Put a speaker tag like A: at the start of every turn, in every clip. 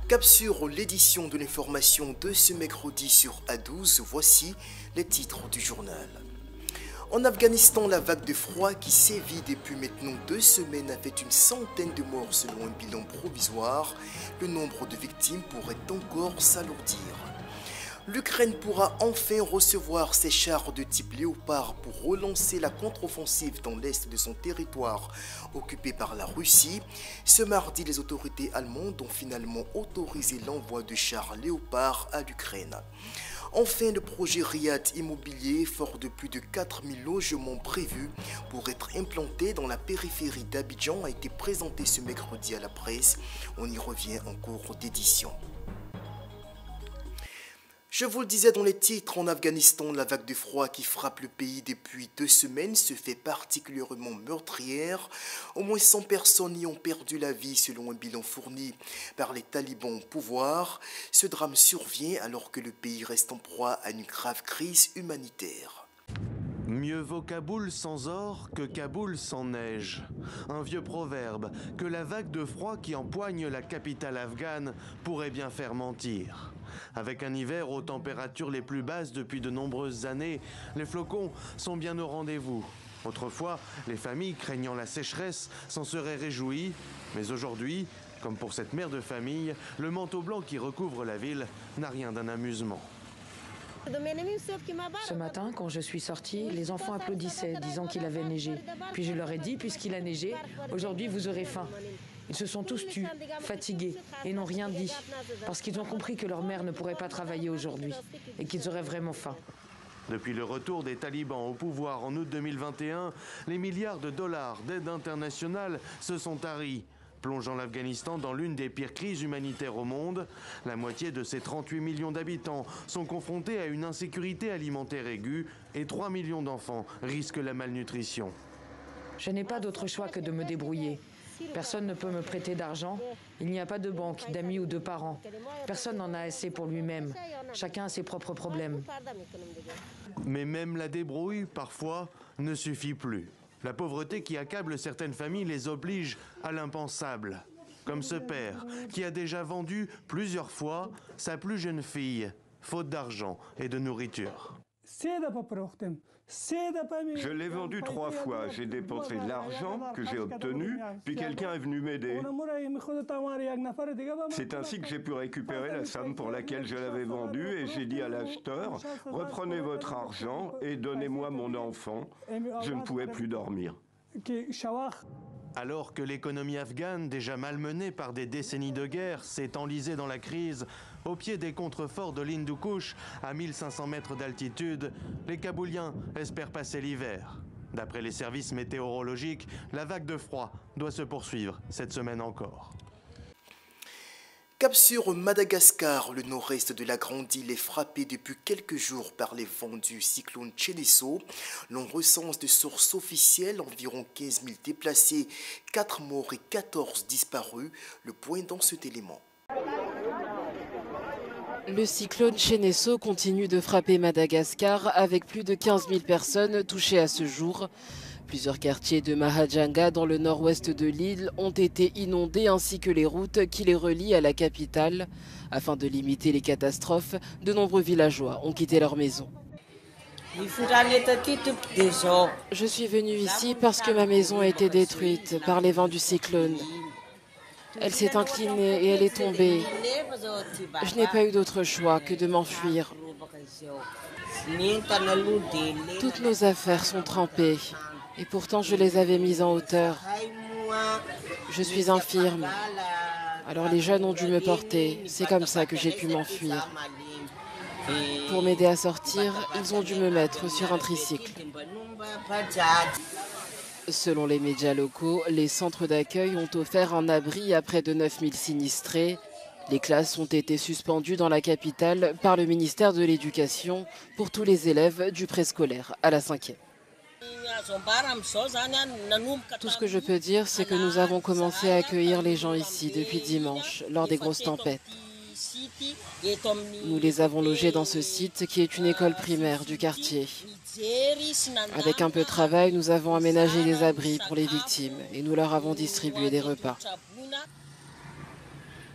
A: Cap sur l'édition de l'information de ce mercredi sur A12, voici les titres du journal. En Afghanistan, la vague de froid qui sévit depuis maintenant 2 semaines a fait une centaine de morts selon un bilan provisoire. Le nombre de victimes pourrait encore s'alourdir. L'Ukraine pourra enfin recevoir ses chars de type Léopard pour relancer la contre-offensive dans l'est de son territoire occupé par la Russie. Ce mardi, les autorités allemandes ont finalement autorisé l'envoi de chars Léopard à l'Ukraine. Enfin, le projet Riyad Immobilier, fort de plus de 4000 logements prévus pour être implanté dans la périphérie d'Abidjan, a été présenté ce mercredi à la presse. On y revient en cours d'édition. Je vous le disais dans les titres, en Afghanistan, la vague de froid qui frappe le pays depuis 2 semaines se fait particulièrement meurtrière. Au moins 100 personnes y ont perdu la vie selon un bilan fourni par les talibans au pouvoir. Ce drame survient alors que le pays reste en proie à une grave crise humanitaire.
B: Mieux vaut Kaboul sans or que Kaboul sans neige. Un vieux proverbe que la vague de froid qui empoigne la capitale afghane pourrait bien faire mentir. Avec un hiver aux températures les plus basses depuis de nombreuses années, les flocons sont bien au rendez-vous. Autrefois, les familles craignant la sécheresse s'en seraient réjouies, mais aujourd'hui, comme pour cette mère de famille, le manteau blanc qui recouvre la ville n'a rien d'un amusement.
C: Ce matin, quand je suis sortie, les enfants applaudissaient, disant qu'il avait neigé. Puis je leur ai dit, puisqu'il a neigé, aujourd'hui vous aurez faim. Ils se sont tous tus, fatigués, et n'ont rien dit, parce qu'ils ont compris que leur mère ne pourrait pas travailler aujourd'hui, et qu'ils auraient vraiment faim.
B: Depuis le retour des talibans au pouvoir en août 2021, les milliards de dollars d'aide internationale se sont taris, plongeant l'Afghanistan dans l'une des pires crises humanitaires au monde. La moitié de ses 38 millions d'habitants sont confrontés à une insécurité alimentaire aiguë et 3 millions d'enfants risquent la malnutrition.
C: Je n'ai pas d'autre choix que de me débrouiller. Personne ne peut me prêter d'argent. Il n'y a pas de banque, d'amis ou de parents. Personne n'en a assez pour lui-même. Chacun a ses propres problèmes.
B: Mais même la débrouille, parfois, ne suffit plus. La pauvreté qui accable certaines familles les oblige à l'impensable. Comme ce père qui a déjà vendu plusieurs fois sa plus jeune fille, faute d'argent et de nourriture.
D: Je l'ai vendu 3 fois. J'ai dépensé l'argent que j'ai obtenu, puis quelqu'un est venu m'aider. C'est ainsi que j'ai pu récupérer la somme pour laquelle je l'avais vendue et j'ai dit à l'acheteur, reprenez votre argent et donnez-moi mon enfant. Je ne pouvais plus dormir.
B: Alors que l'économie afghane, déjà malmenée par des décennies de guerre, s'est enlisée dans la crise, au pied des contreforts de l'Hindu-Kush, à 1500 mètres d'altitude, les Kabouliens espèrent passer l'hiver. D'après les services météorologiques, la vague de froid doit se poursuivre cette semaine encore.
A: Cap sur Madagascar, le nord-est de la grande île est frappé depuis quelques jours par les vents du cyclone Cheneso. L'on recense de sources officielles environ 15 000 déplacés, 4 morts et 14 disparus. Le point dans cet élément.
E: Le cyclone Cheneso continue de frapper Madagascar avec plus de 15 000 personnes touchées à ce jour. Plusieurs quartiers de Mahajanga dans le nord-ouest de l'île ont été inondés ainsi que les routes qui les relient à la capitale. Afin de limiter les catastrophes, de nombreux villageois ont quitté leur maison. Je suis venue ici parce que ma maison a été détruite par les vents du cyclone. Elle s'est inclinée et elle est tombée. Je n'ai pas eu d'autre choix que de m'enfuir. Toutes nos affaires sont trempées. Et pourtant, je les avais mises en hauteur. Je suis infirme. Alors les jeunes ont dû me porter. C'est comme ça que j'ai pu m'enfuir. Pour m'aider à sortir, ils ont dû me mettre sur un tricycle. Selon les médias locaux, les centres d'accueil ont offert un abri à près de 9000 sinistrés. Les classes ont été suspendues dans la capitale par le ministère de l'Éducation pour tous les élèves du préscolaire à la 5e. Tout ce que je peux dire, c'est que nous avons commencé à accueillir les gens ici depuis dimanche, lors des grosses tempêtes. Nous les avons logés dans ce site qui est une école primaire du quartier. Avec un peu de travail, nous avons aménagé des abris pour les victimes et nous leur avons distribué des repas.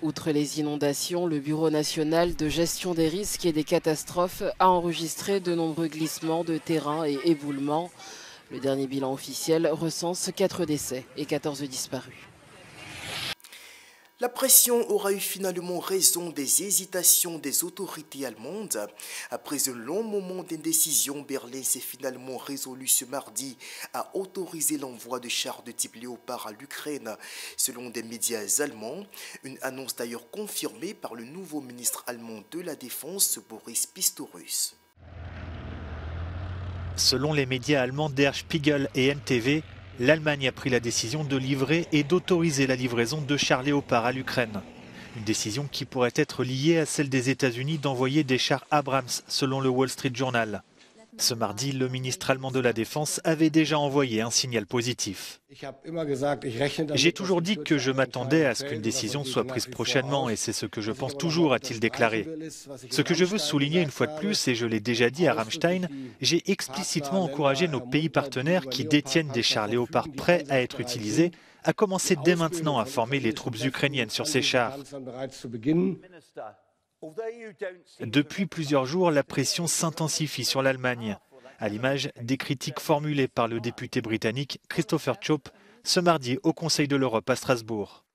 E: Outre les inondations, le Bureau national de gestion des risques et des catastrophes a enregistré de nombreux glissements de terrain et éboulements. Le dernier bilan officiel recense 4 décès et 14 disparus.
A: La pression aura eu finalement raison des hésitations des autorités allemandes. Après un long moment d'indécision, Berlin s'est finalement résolu ce mardi à autoriser l'envoi de chars de type Léopard à l'Ukraine, selon des médias allemands. Une annonce d'ailleurs confirmée par le nouveau ministre allemand de la Défense, Boris Pistorius.
F: Selon les médias allemands Der Spiegel et NTV, l'Allemagne a pris la décision de livrer et d'autoriser la livraison de chars Léopard à l'Ukraine. Une décision qui pourrait être liée à celle des États-Unis d'envoyer des chars Abrams, selon le Wall Street Journal. Ce mardi, le ministre allemand de la Défense avait déjà envoyé un signal positif. J'ai toujours dit que je m'attendais à ce qu'une décision soit prise prochainement et c'est ce que je pense toujours, a-t-il déclaré. Ce que je veux souligner une fois de plus, et je l'ai déjà dit à Ramstein, j'ai explicitement encouragé nos pays partenaires qui détiennent des chars Léopard prêts à être utilisés à commencer dès maintenant à former les troupes ukrainiennes sur ces chars. Depuis plusieurs jours, la pression s'intensifie sur l'Allemagne, à l'image des critiques formulées par le député britannique Christopher Chope ce mardi au Conseil de l'Europe à Strasbourg.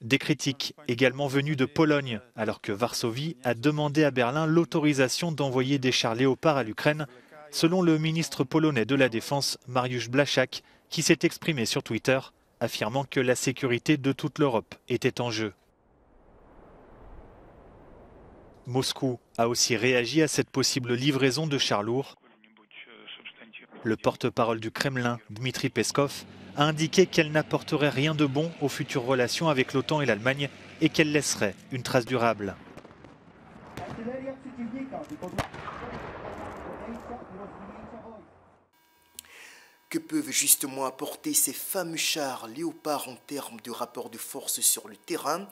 F: Des critiques également venues de Pologne, alors que Varsovie a demandé à Berlin l'autorisation d'envoyer des chars Léopard à l'Ukraine, selon le ministre polonais de la Défense, Mariusz Błaszczak, qui s'est exprimé sur Twitter, affirmant que la sécurité de toute l'Europe était en jeu. Moscou a aussi réagi à cette possible livraison de chars lourds. Le porte-parole du Kremlin, Dmitri Peskov, a indiqué qu'elle n'apporterait rien de bon aux futures relations avec l'OTAN et l'Allemagne et qu'elle laisserait une trace durable.
A: Que peuvent justement apporter ces fameux chars Léopard en termes de rapport de force sur le terrain?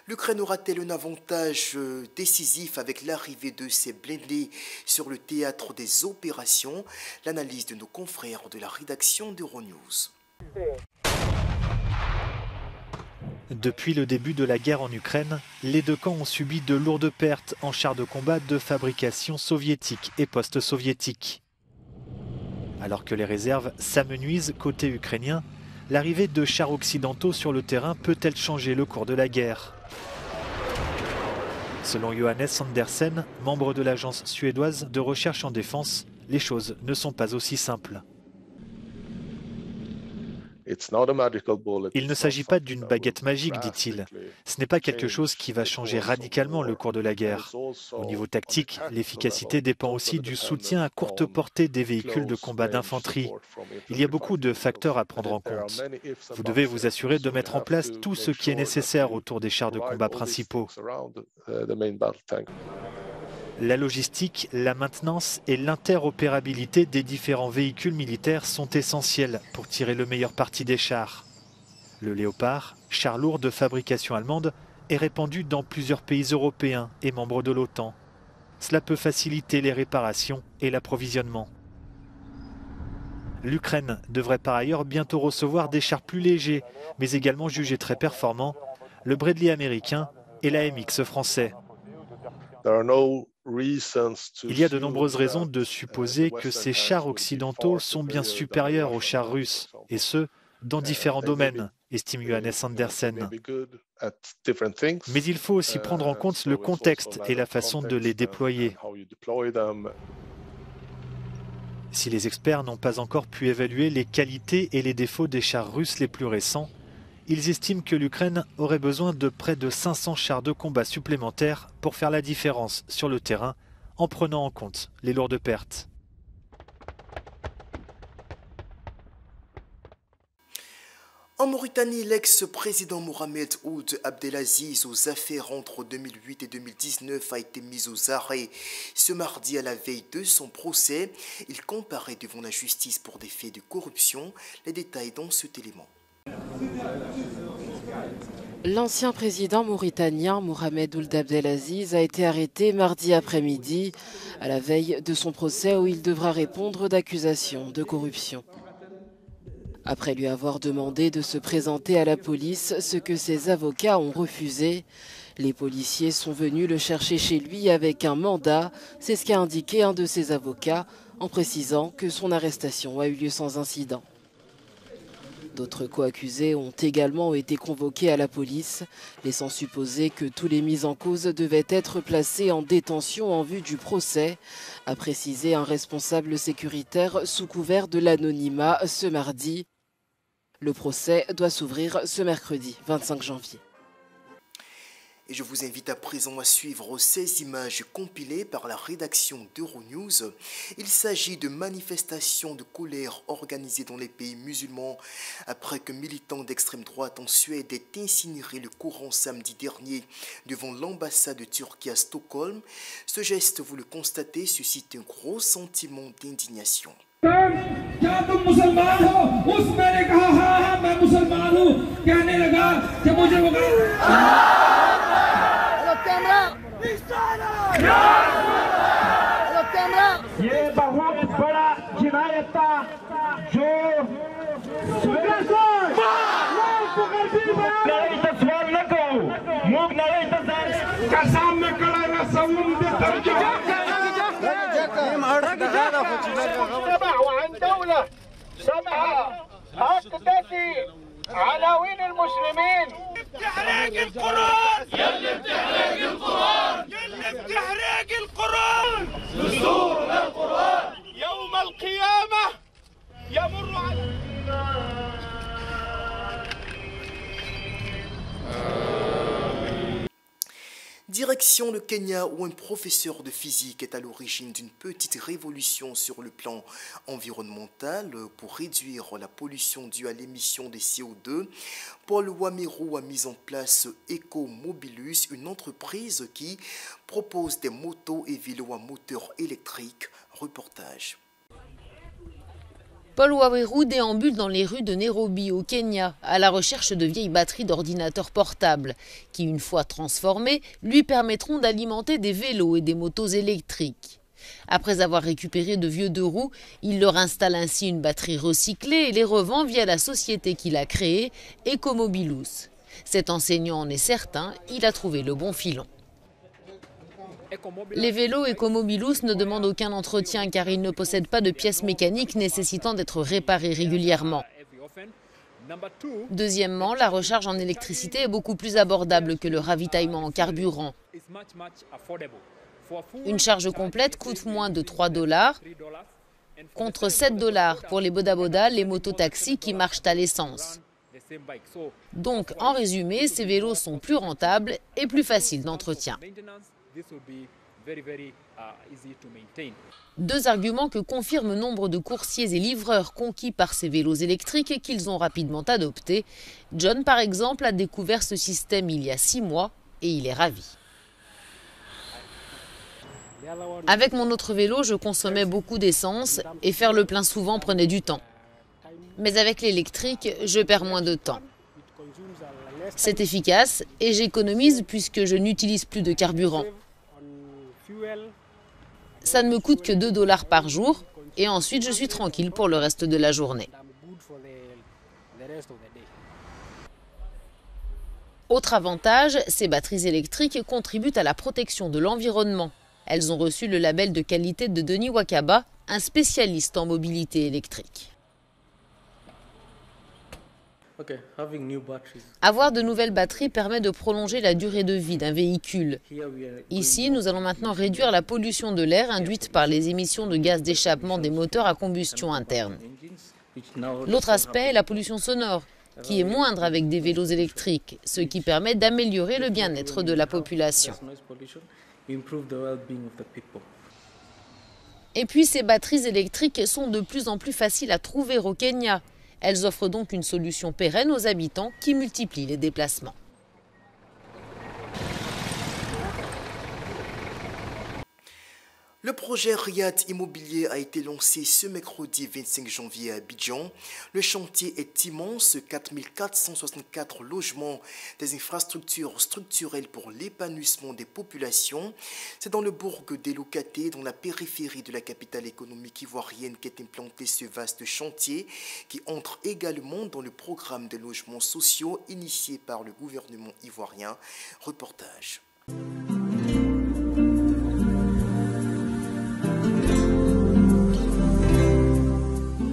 A: L'Ukraine aura-t-elle un avantage décisif avec l'arrivée de ces blindés sur le théâtre des opérations? L'analyse de nos confrères de la rédaction d'Euronews.
F: Depuis le début de la guerre en Ukraine, les deux camps ont subi de lourdes pertes en chars de combat de fabrication soviétique et post-soviétique. Alors que les réserves s'amenuisent côté ukrainien, l'arrivée de chars occidentaux sur le terrain peut-elle changer le cours de la guerre? Selon Johannes Andersen, membre de l'agence suédoise de recherche en défense, les choses ne sont pas aussi simples. Il ne s'agit pas d'une baguette magique, dit-il. Ce n'est pas quelque chose qui va changer radicalement le cours de la guerre. Au niveau tactique, l'efficacité dépend aussi du soutien à courte portée des véhicules de combat d'infanterie. Il y a beaucoup de facteurs à prendre en compte. Vous devez vous assurer de mettre en place tout ce qui est nécessaire autour des chars de combat principaux. La logistique, la maintenance et l'interopérabilité des différents véhicules militaires sont essentielles pour tirer le meilleur parti des chars. Le Léopard, char lourd de fabrication allemande, est répandu dans plusieurs pays européens et membres de l'OTAN. Cela peut faciliter les réparations et l'approvisionnement. L'Ukraine devrait par ailleurs bientôt recevoir des chars plus légers, mais également jugés très performants, le Bradley américain et l'AMX français. Il y a de nombreuses raisons de supposer que ces chars occidentaux sont bien supérieurs aux chars russes, et ce, dans différents domaines, estime Johannes Andersen. Mais il faut aussi prendre en compte le contexte et la façon de les déployer. Si les experts n'ont pas encore pu évaluer les qualités et les défauts des chars russes les plus récents, ils estiment que l'Ukraine aurait besoin de près de 500 chars de combat supplémentaires pour faire la différence sur le terrain en prenant en compte les lourdes pertes.
A: En Mauritanie, l'ex-président Mohamed Ould Abdelaziz, aux affaires entre 2008 et 2019, a été mis aux arrêts. Ce mardi, à la veille de son procès, il comparaît devant la justice pour des faits de corruption. Les détails dans cet élément.
E: L'ancien président mauritanien Mohamed Ould Abdelaziz a été arrêté mardi après-midi, à la veille de son procès où il devra répondre d'accusations de corruption. Après lui avoir demandé de se présenter à la police, ce que ses avocats ont refusé. Les policiers sont venus le chercher chez lui avec un mandat, c'est ce qu'a indiqué un de ses avocats, en précisant que son arrestation a eu lieu sans incident. D'autres co-accusés ont également été convoqués à la police, laissant supposer que tous les mis en cause devaient être placés en détention en vue du procès, a précisé un responsable sécuritaire sous couvert de l'anonymat ce mardi. Le procès doit s'ouvrir ce mercredi 25 janvier.
A: Et je vous invite à présent à suivre ces images compilées par la rédaction d'Euronews. Il s'agit de manifestations de colère organisées dans les pays musulmans après que militants d'extrême droite en Suède aient incinéré le Coran samedi dernier devant l'ambassade de Turquie à Stockholm. Ce geste, vous le constatez, suscite un gros sentiment d'indignation.
G: क्या तुम मुसलमान हो? उस मैंने कहा हाँ हाँ मैं मुसलमान हूँ कहने लगा कि मुझे वो ये बहुत बड़ा जिनायत था जो सवाल न करो मुख कसम में कड़ा وعن دولة سمعها هكذا عناوين المسلمين بتحريق القرآن يلي بتحريق القرآن يلي بتحريق القرآن دستورنا القرآن يوم القيامة يمر على
A: Direction le Kenya où un professeur de physique est à l'origine d'une petite révolution sur le plan environnemental pour réduire la pollution due à l'émission de CO2. Paul Wameru a mis en place Ecomobilus, une entreprise qui propose des motos et vélos à moteur électrique. Reportage.
H: Paul Waweru déambule dans les rues de Nairobi, au Kenya, à la recherche de vieilles batteries d'ordinateurs portables, qui, une fois transformées, lui permettront d'alimenter des vélos et des motos électriques. Après avoir récupéré de vieux deux roues, il leur installe ainsi une batterie recyclée et les revend via la société qu'il a créée, Ecomobilus. Cet enseignant en est certain, il a trouvé le bon filon. Les vélos Ecomobilus ne demandent aucun entretien car ils ne possèdent pas de pièces mécaniques nécessitant d'être réparées régulièrement. Deuxièmement, la recharge en électricité est beaucoup plus abordable que le ravitaillement en carburant. Une charge complète coûte moins de $3 contre $7 pour les boda-boda, les mototaxis qui marchent à l'essence. Donc, en résumé, ces vélos sont plus rentables et plus faciles d'entretien. Deux arguments que confirment nombre de coursiers et livreurs conquis par ces vélos électriques et qu'ils ont rapidement adoptés. John, par exemple, a découvert ce système il y a 6 mois et il est ravi. Avec mon autre vélo, je consommais beaucoup d'essence et faire le plein souvent prenait du temps. Mais avec l'électrique, je perds moins de temps. C'est efficace et j'économise puisque je n'utilise plus de carburant. Ça ne me coûte que $2 par jour et ensuite je suis tranquille pour le reste de la journée. Autre avantage, ces batteries électriques contribuent à la protection de l'environnement. Elles ont reçu le label de qualité de Denis Wakaba, un spécialiste en mobilité électrique. Avoir de nouvelles batteries permet de prolonger la durée de vie d'un véhicule. Ici, nous allons maintenant réduire la pollution de l'air induite par les émissions de gaz d'échappement des moteurs à combustion interne. L'autre aspect est la pollution sonore, qui est moindre avec des vélos électriques, ce qui permet d'améliorer le bien-être de la population. Et puis, ces batteries électriques sont de plus en plus faciles à trouver au Kenya. Elles offrent donc une solution pérenne aux habitants qui multiplient les déplacements.
A: Le projet Riyad Immobilier a été lancé ce mercredi 25 janvier à Abidjan. Le chantier est immense, 4464 logements, des infrastructures structurelles pour l'épanouissement des populations. C'est dans le bourg d'Elokaté, dans la périphérie de la capitale économique ivoirienne, qu'est implanté ce vaste chantier qui entre également dans le programme de logements sociaux initié par le gouvernement ivoirien. Reportage.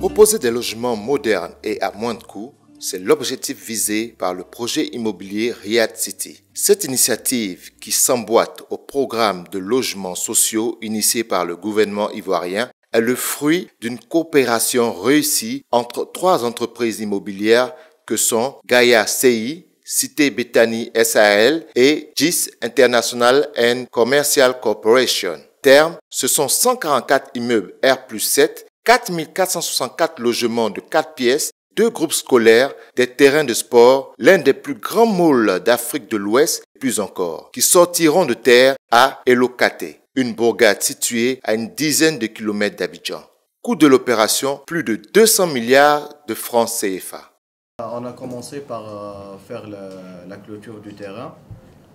I: Proposer des logements modernes et à moindre coût, c'est l'objectif visé par le projet immobilier Riyad City. Cette initiative, qui s'emboîte au programme de logements sociaux initié par le gouvernement ivoirien, est le fruit d'une coopération réussie entre 3 entreprises immobilières que sont Gaia CI, Cité Bethany SAL et GIS International and Commercial Corporation. Terme, ce sont 144 immeubles R+7, 4464 logements de 4 pièces, 2 groupes scolaires, des terrains de sport, l'un des plus grands malls d'Afrique de l'Ouest, et plus encore, qui sortiront de terre à Elokaté, une bourgade située à une dizaine de kilomètres d'Abidjan. Coût de l'opération, plus de 200 milliards de francs CFA.
J: On a commencé par faire la clôture du terrain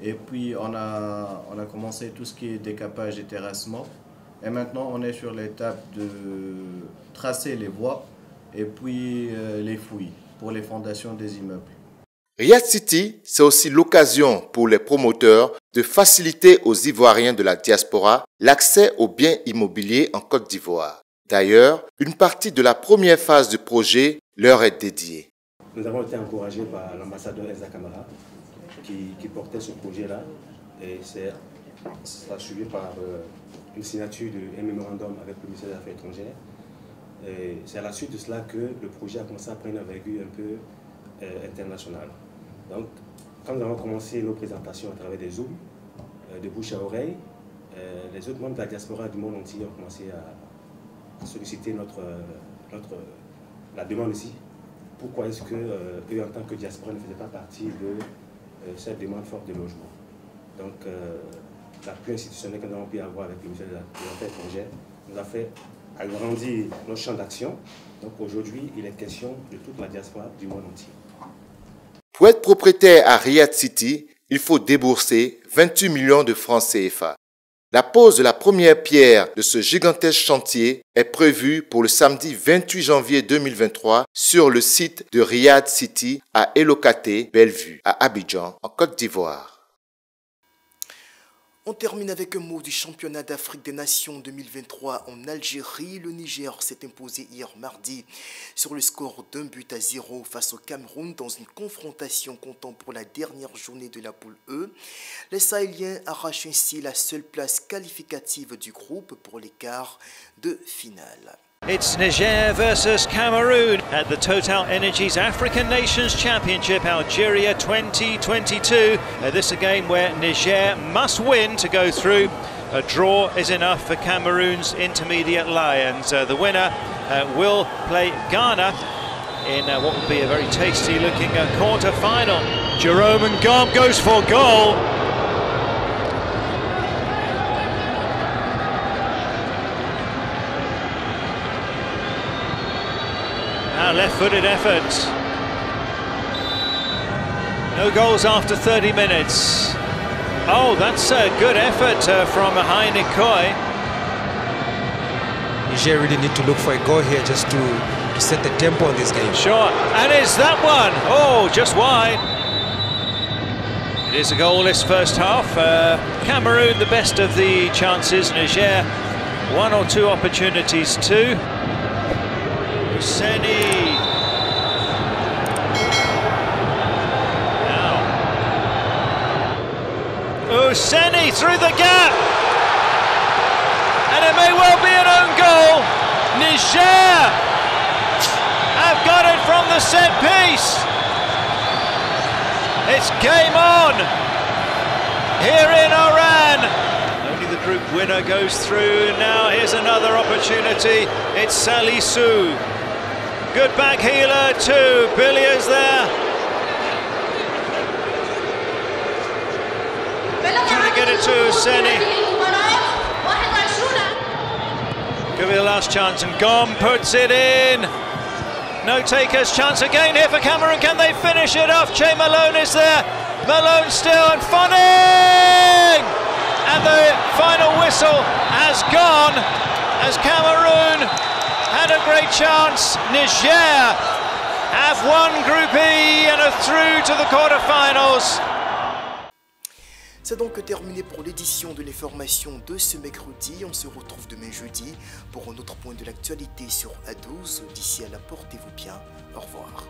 J: et puis on a commencé tout ce qui est décapage et terrassement. Et maintenant, on est sur l'étape de tracer les voies et puis les fouilles pour les fondations des immeubles.
I: Riyad City, c'est aussi l'occasion pour les promoteurs de faciliter aux Ivoiriens de la diaspora l'accès aux biens immobiliers en Côte d'Ivoire. D'ailleurs, une partie de la première phase du projet leur est dédiée.
K: Nous avons été encouragés par l'ambassadeur Elsa Camara qui portait ce projet-là et ça a suivi par une signature d'un mémorandum avec le ministère des Affaires étrangères. C'est à la suite de cela que le projet a commencé à prendre une envergure un peu internationale. Donc, quand nous avons commencé nos présentations à travers des Zooms, de bouche à oreille, les autres membres de la diaspora du monde entier ont commencé à solliciter la demande ici. Pourquoi est-ce qu'eux, en tant que diaspora, ne faisaient pas partie de cette demande forte de logement? Donc, l'appui institutionnel que nous avons pu avoir avec le ministère des Affaires étrangères nous a fait agrandir nos champs d'action. Donc aujourd'hui, il est question de toute la diaspora du monde entier.
I: Pour être propriétaire à Riyad City, il faut débourser 28 millions de francs CFA. La pose de la première pierre de ce gigantesque chantier est prévue pour le samedi 28 janvier 2023 sur le site de Riyad City à Elokaté, Bellevue, à Abidjan, en Côte d'Ivoire.
A: On termine avec un mot du championnat d'Afrique des Nations 2023 en Algérie. Le Niger s'est imposé hier mardi sur le score d'1-0 face au Cameroun dans une confrontation comptant pour la dernière journée de la poule E. Les Sahéliens arrachent ainsi la seule place qualificative du groupe pour les quarts de finale.
L: It's Niger versus Cameroon at the Total Energies African Nations Championship Algeria 2022. This is a game where Niger must win to go through. A draw is enough for Cameroon's Intermediate Lions. The winner will play Ghana in what will be a very tasty looking quarter-final. Jerome Ngom goes for goal. Left-footed effort. No goals after 30 minutes. Oh, that's a good effort from Heine Koi.
M: Niger really need to look for a goal here just to set the tempo on this game.
L: Sure, and it's that one. Oh, just wide. It is a goalless first half. Cameroon the best of the chances. Niger 1 or 2 opportunities too. Seni. Now. Seni through the gap. And it may well be an own goal. Niger have got it from the set piece. It's game on here in Oran. Only the group winner goes through. Now here's another opportunity. It's Salisu. Good back healer too. Billiers there. Trying to get it to Seni. Could be the last chance, and Gom puts it in. No takers, chance again here for Cameroon. Can they finish it off? Che Malone is there. Malone still, and Fanning! And the final whistle has gone as Cameroon had a great chance. Niger have won Group E and are through to the quarterfinals.
A: C'est donc terminé pour l'édition de l'information de ce mercredi. On se retrouve demain jeudi pour un autre point de l'actualité sur A12. D'ici là, portez-vous bien. Au revoir.